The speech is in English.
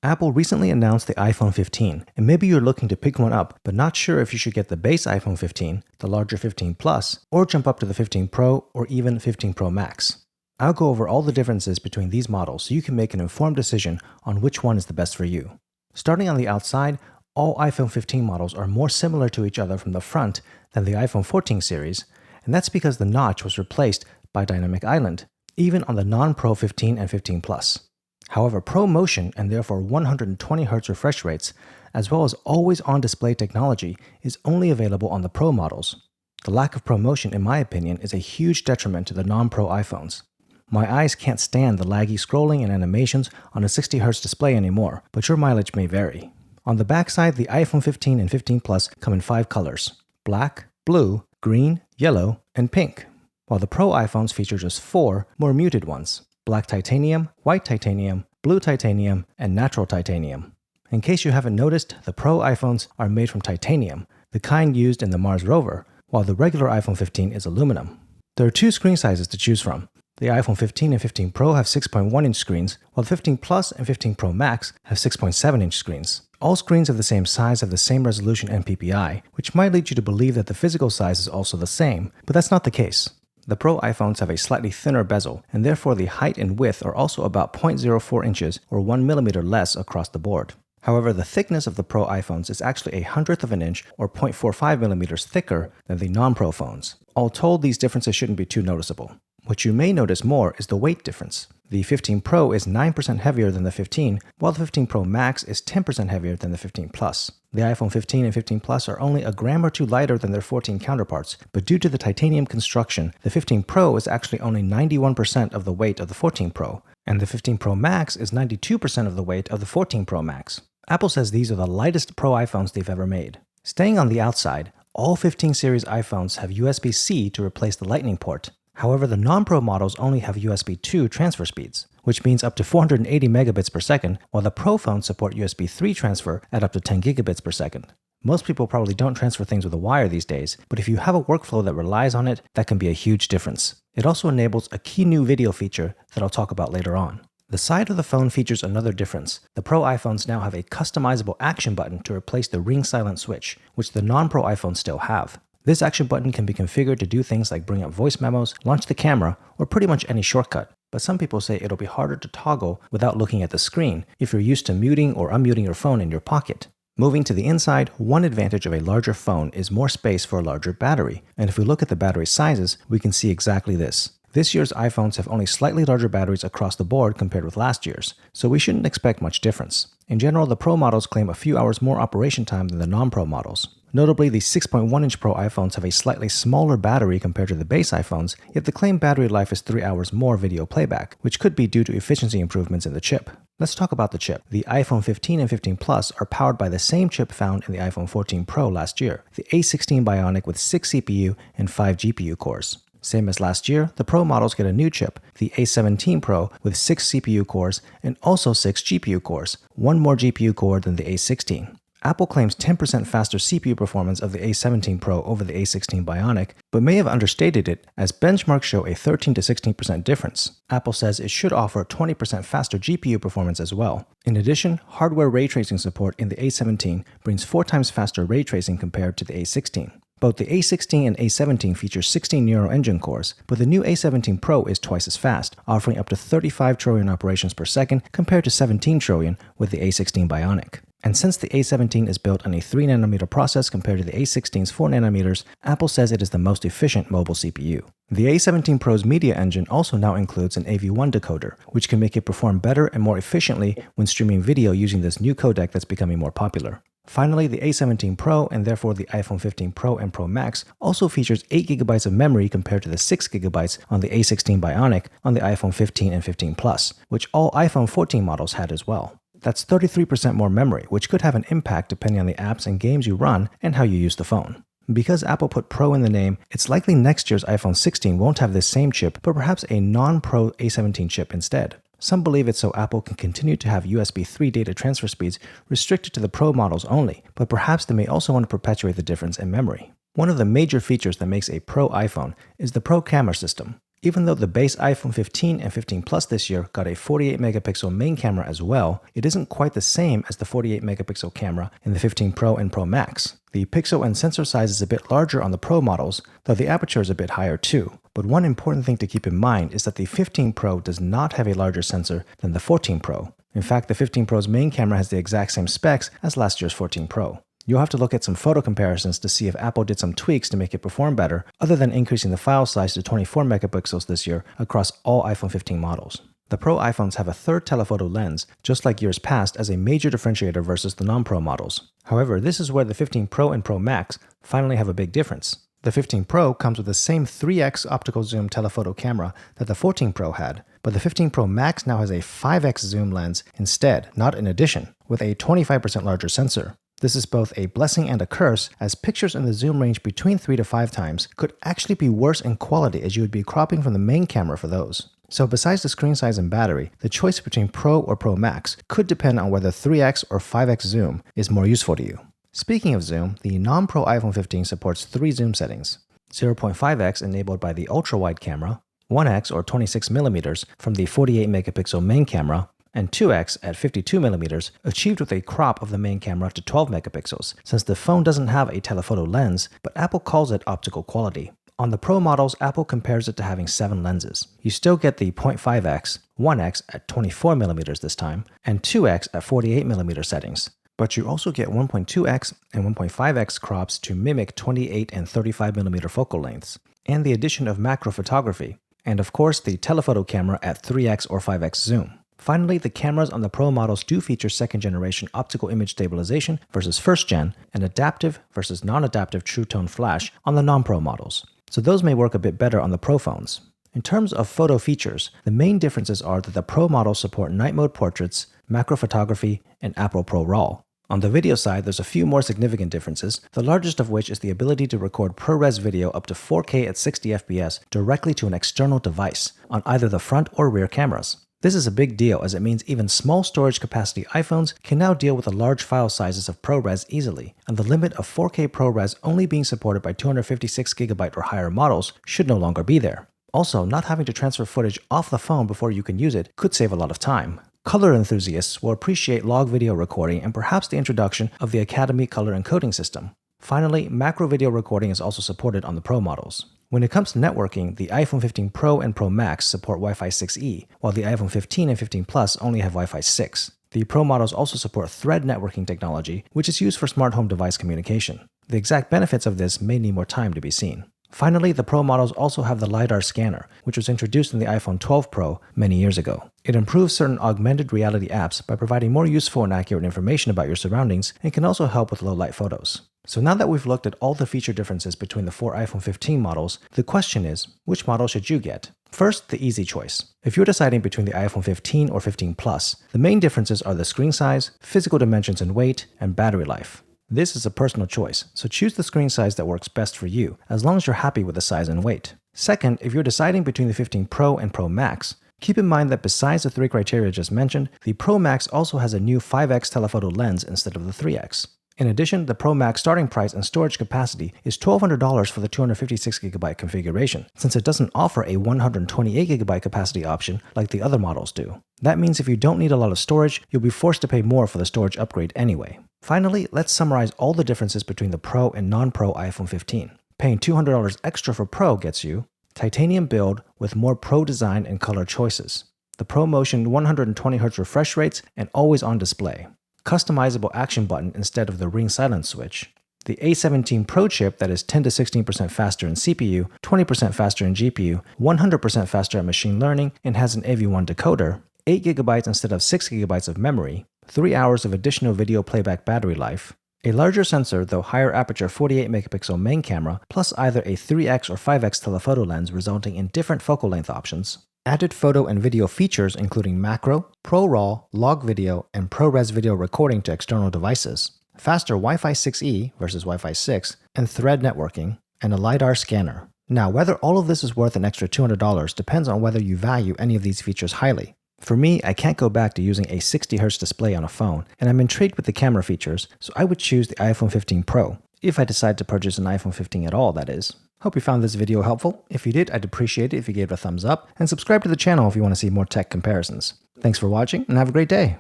Apple recently announced the iPhone 15, and maybe you're looking to pick one up, but not sure if you should get the base iPhone 15, the larger 15 Plus, or jump up to the 15 Pro or even 15 Pro Max. I'll go over all the differences between these models so you can make an informed decision on which one is the best for you. Starting on the outside, all iPhone 15 models are more similar to each other from the front than the iPhone 14 series, and that's because the notch was replaced by Dynamic Island, even on the non-Pro 15 and 15 Plus. However, ProMotion and therefore 120Hz refresh rates, as well as always-on display technology, is only available on the Pro models. The lack of ProMotion, in my opinion, is a huge detriment to the non-Pro iPhones. My eyes can't stand the laggy scrolling and animations on a 60Hz display anymore, but your mileage may vary. On the backside, the iPhone 15 and 15 Plus come in 5 colors: black, blue, green, yellow, and pink, while the Pro iPhones feature just 4 more muted ones: black titanium, white titanium, blue titanium, and natural titanium. In case you haven't noticed, the Pro iPhones are made from titanium, the kind used in the Mars rover, while the regular iPhone 15 is aluminum. There are 2 screen sizes to choose from. The iPhone 15 and 15 Pro have 6.1-inch screens, while the 15 Plus and 15 Pro Max have 6.7-inch screens. All screens of the same size have the same resolution and PPI, which might lead you to believe that the physical size is also the same, but that's not the case. The Pro iPhones have a slightly thinner bezel, and therefore the height and width are also about 0.04 inches or 1 millimeter less across the board. However, the thickness of the Pro iPhones is actually 1/100 of an inch or 0.45 millimeters thicker than the non-Pro phones. All told, these differences shouldn't be too noticeable. What you may notice more is the weight difference. The 15 Pro is 9% heavier than the 15, while the 15 Pro Max is 10% heavier than the 15 Plus. The iPhone 15 and 15 Plus are only a gram or two lighter than their 14 counterparts, but due to the titanium construction, the 15 Pro is actually only 91% of the weight of the 14 Pro, and the 15 Pro Max is 92% of the weight of the 14 Pro Max. Apple says these are the lightest Pro iPhones they've ever made. Staying on the outside, all 15 series iPhones have USB-C to replace the Lightning port. However, the non-Pro models only have USB 2 transfer speeds, which means up to 480 megabits per second, while the Pro phones support USB 3 transfer at up to 10 gigabits per second. Most people probably don't transfer things with a wire these days, but if you have a workflow that relies on it, that can be a huge difference. It also enables a key new video feature that I'll talk about later on. The side of the phone features another difference. The Pro iPhones now have a customizable action button to replace the ring silent switch, which the non-Pro iPhones still have. This action button can be configured to do things like bring up voice memos, launch the camera, or pretty much any shortcut. But some people say it'll be harder to toggle without looking at the screen if you're used to muting or unmuting your phone in your pocket. Moving to the inside, one advantage of a larger phone is more space for a larger battery. And if we look at the battery sizes, we can see exactly this. This year's iPhones have only slightly larger batteries across the board compared with last year's, so we shouldn't expect much difference. In general, the Pro models claim a few hours more operation time than the non-Pro models. Notably, the 6.1-inch Pro iPhones have a slightly smaller battery compared to the base iPhones, yet the claimed battery life is 3 hours more video playback, which could be due to efficiency improvements in the chip. Let's talk about the chip. The iPhone 15 and 15 Plus are powered by the same chip found in the iPhone 14 Pro last year, the A16 Bionic with 6 CPU and 5 GPU cores. Same as last year, the Pro models get a new chip, the A17 Pro with 6 CPU cores and also 6 GPU cores, one more GPU core than the A16. Apple claims 10% faster CPU performance of the A17 Pro over the A16 Bionic, but may have understated it as benchmarks show a 13 to 16% difference. Apple says it should offer 20% faster GPU performance as well. In addition, hardware ray tracing support in the A17 brings 4 times faster ray tracing compared to the A16. Both the A16 and A17 feature 16 Neural Engine cores, but the new A17 Pro is twice as fast, offering up to 35 trillion operations per second compared to 17 trillion with the A16 Bionic. And since the A17 is built on a 3nm process compared to the A16's 4nm, Apple says it is the most efficient mobile CPU. The A17 Pro's media engine also now includes an AV1 decoder, which can make it perform better and more efficiently when streaming video using this new codec that's becoming more popular. Finally, the A17 Pro and therefore the iPhone 15 Pro and Pro Max also features 8GB of memory compared to the 6GB on the A16 Bionic on the iPhone 15 and 15 Plus, which all iPhone 14 models had as well. That's 33% more memory, which could have an impact depending on the apps and games you run and how you use the phone. Because Apple put Pro in the name, it's likely next year's iPhone 16 won't have this same chip, but perhaps a non-Pro A17 chip instead. Some believe it's so Apple can continue to have USB 3 data transfer speeds restricted to the Pro models only, but perhaps they may also want to perpetuate the difference in memory. One of the major features that makes a Pro iPhone is the Pro camera system. Even though the base iPhone 15 and 15 Plus this year got a 48 megapixel main camera as well, it isn't quite the same as the 48 megapixel camera in the 15 Pro and Pro Max. The pixel and sensor size is a bit larger on the Pro models, though the aperture is a bit higher too. But one important thing to keep in mind is that the 15 Pro does not have a larger sensor than the 14 Pro. In fact, the 15 Pro's main camera has the exact same specs as last year's 14 Pro. You'll have to look at some photo comparisons to see if Apple did some tweaks to make it perform better, other than increasing the file size to 24 megapixels this year across all iPhone 15 models. The Pro iPhones have a third telephoto lens, just like years past, as a major differentiator versus the non-Pro models. However, this is where the 15 Pro and Pro Max finally have a big difference. The 15 Pro comes with the same 3x optical zoom telephoto camera that the 14 Pro had, but the 15 Pro Max now has a 5x zoom lens instead, not in addition, with a 25% larger sensor. This is both a blessing and a curse, as pictures in the zoom range between 3 to 5 times could actually be worse in quality, as you would be cropping from the main camera for those. So besides the screen size and battery, the choice between Pro or Pro Max could depend on whether 3x or 5x zoom is more useful to you. Speaking of zoom, the non-Pro iPhone 15 supports 3 zoom settings: 0.5x enabled by the ultra-wide camera, 1x or 26mm from the 48 megapixel main camera, and 2x at 52mm, achieved with a crop of the main camera to 12 megapixels, since the phone doesn't have a telephoto lens, but Apple calls it optical quality. On the Pro models, Apple compares it to having 7 lenses. You still get the 0.5x, 1x at 24mm this time, and 2x at 48mm settings. But you also get 1.2x and 1.5x crops to mimic 28 and 35mm focal lengths, and the addition of macro photography, and of course the telephoto camera at 3x or 5x zoom. Finally, the cameras on the Pro models do feature second-generation optical image stabilization versus first-gen, and adaptive versus non-adaptive True Tone flash on the non-Pro models. So those may work a bit better on the Pro phones. In terms of photo features, the main differences are that the Pro models support night mode portraits, macro photography, and Apple Pro RAW. On the video side, there's a few more significant differences, the largest of which is the ability to record ProRes video up to 4K at 60 FPS directly to an external device on either the front or rear cameras. This is a big deal, as it means even small storage capacity iPhones can now deal with the large file sizes of ProRes easily, and the limit of 4K ProRes only being supported by 256GB or higher models should no longer be there. Also, not having to transfer footage off the phone before you can use it could save a lot of time. Color enthusiasts will appreciate log video recording and perhaps the introduction of the Academy color encoding system. Finally, macro video recording is also supported on the Pro models. When it comes to networking, the iPhone 15 Pro and Pro Max support Wi-Fi 6E, while the iPhone 15 and 15 Plus only have Wi-Fi 6. The Pro models also support Thread networking technology, which is used for smart home device communication. The exact benefits of this may need more time to be seen. Finally, the Pro models also have the LiDAR scanner, which was introduced in the iPhone 12 Pro many years ago. It improves certain augmented reality apps by providing more useful and accurate information about your surroundings, and can also help with low-light photos. So now that we've looked at all the feature differences between the 4 iPhone 15 models, the question is, which model should you get? First, the easy choice. If you're deciding between the iPhone 15 or 15 Plus, the main differences are the screen size, physical dimensions and weight, and battery life. This is a personal choice, so choose the screen size that works best for you, as long as you're happy with the size and weight. Second, if you're deciding between the 15 Pro and Pro Max, keep in mind that besides the 3 criteria just mentioned, the Pro Max also has a new 5x telephoto lens instead of the 3x. In addition, the Pro Max starting price and storage capacity is $1,200 for the 256GB configuration, since it doesn't offer a 128GB capacity option like the other models do. That means if you don't need a lot of storage, you'll be forced to pay more for the storage upgrade anyway. Finally, let's summarize all the differences between the Pro and non-Pro iPhone 15. Paying $200 extra for Pro gets you titanium build with more Pro design and color choices, the ProMotion 120Hz refresh rates and always-on display, customizable action button instead of the ring silence switch, the A17 Pro chip that is 10 to 16% faster in CPU, 20% faster in GPU, 100% faster at machine learning, and has an AV1 decoder, 8GB instead of 6GB of memory, 3 hours of additional video playback battery life, a larger sensor though higher aperture 48 megapixel main camera, plus either a 3x or 5x telephoto lens resulting in different focal length options, added photo and video features including macro, Pro RAW, log video, and ProRes video recording to external devices, faster Wi-Fi 6E versus Wi-Fi 6, and Thread networking, and a LiDAR scanner. Now, whether all of this is worth an extra $200 depends on whether you value any of these features highly. For me, I can't go back to using a 60Hz display on a phone, and I'm intrigued with the camera features, so I would choose the iPhone 15 Pro, if I decide to purchase an iPhone 15 at all, that is. Hope you found this video helpful. If you did, I'd appreciate it if you gave it a thumbs up, and subscribe to the channel if you want to see more tech comparisons. Thanks for watching, and have a great day!